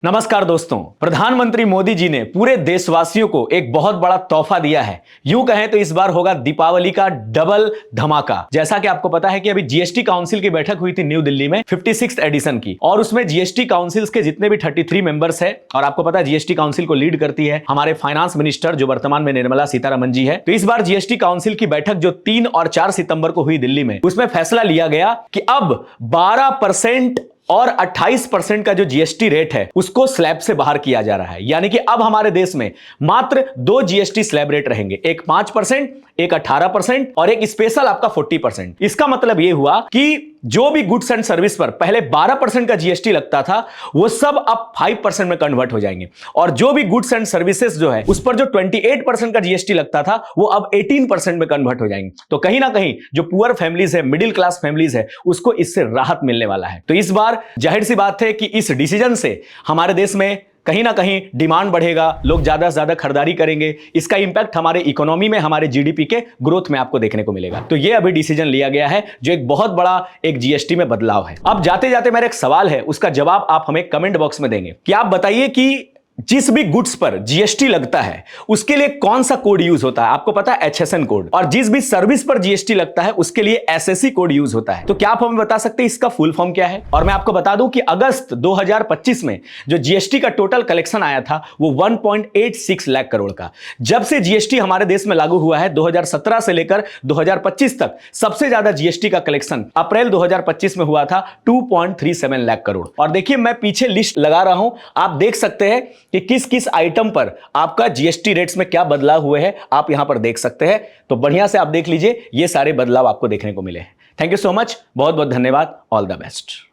नमस्कार दोस्तों, प्रधानमंत्री मोदी जी ने पूरे देशवासियों को एक बहुत बड़ा तोहफा दिया है। यूं कहें तो इस बार होगा दीपावली का डबल धमाका। जैसा कि आपको पता है कि अभी जीएसटी काउंसिल की बैठक हुई थी न्यू दिल्ली में 56th एडिशन की, और उसमें जीएसटी काउंसिल के जितने भी 33 मेंबर्स है, और आपको पता है जीएसटी काउंसिल को लीड करती है हमारे फाइनेंस मिनिस्टर जो वर्तमान में निर्मला सीतारमण जी है। तो इस बार जीएसटी काउंसिल की बैठक जो 3 और 4 सितंबर को हुई दिल्ली में, उसमें फैसला लिया गया कि अब 12% और 28% का जो जीएसटी रेट है उसको स्लैब से बाहर किया जा रहा है। यानी कि अब हमारे देश में मात्र 2 जीएसटी स्लैब रेट रहेंगे, एक 5%, एक 18% और एक स्पेशल आपका 40%। इसका मतलब यह हुआ कि जो भी गुड्स एंड सर्विस पर पहले 12% का जीएसटी लगता था वो सब अब 5% में कन्वर्ट हो जाएंगे, और जो भी गुड्स एंड सर्विसेज जो है उस पर जो 28% का जीएसटी लगता था वो अब 18% में कन्वर्ट हो जाएंगे। तो कहीं ना कहीं जो पुअर फैमिलीज है, मिडिल क्लास फैमिलीज है, उसको इससे राहत मिलने वाला है। तो इस बार जाहिर सी बात है कि इस डिसीजन से हमारे देश में कहीं ना कहीं डिमांड बढ़ेगा, लोग ज्यादा से ज्यादा खरीदारी करेंगे। इसका इंपैक्ट हमारे इकोनॉमी में, हमारे जीडीपी के ग्रोथ में आपको देखने को मिलेगा। तो ये अभी डिसीजन लिया गया है जो एक बहुत बड़ा एक जीएसटी में बदलाव है। अब जाते जाते मेरा एक सवाल है, उसका जवाब आप हमें कमेंट बॉक्स में देंगे कि आप बताइए कि जिस भी गुड्स पर जीएसटी लगता है उसके लिए कौन सा कोड यूज होता है। आपको पता है एचएसएन कोड, और जिस भी सर्विस पर जीएसटी लगता है उसके लिए एसएससी कोड यूज होता है। तो क्या आप हमें बता सकते हैं इसका फुल फॉर्म क्या है? और मैं आपको बता दूं कि अगस्त 2025 में जो जीएसटी का टोटल कलेक्शन आया था वो 1.86 लाख करोड़ का। जब से जीएसटी हमारे देश में लागू हुआ है 2017 से लेकर 2025 तक सबसे ज्यादा जीएसटी का कलेक्शन अप्रैल 2025 में हुआ था 2.37 लाख करोड़। और देखिए मैं पीछे लिस्ट लगा रहा हूं, आप देख सकते हैं कि किस किस आइटम पर आपका जीएसटी रेट्स में क्या बदलाव हुए हैं, आप यहां पर देख सकते हैं। तो बढ़िया से आप देख लीजिए, ये सारे बदलाव आपको देखने को मिले हैं। थैंक यू सो मच, बहुत बहुत धन्यवाद, ऑल द बेस्ट।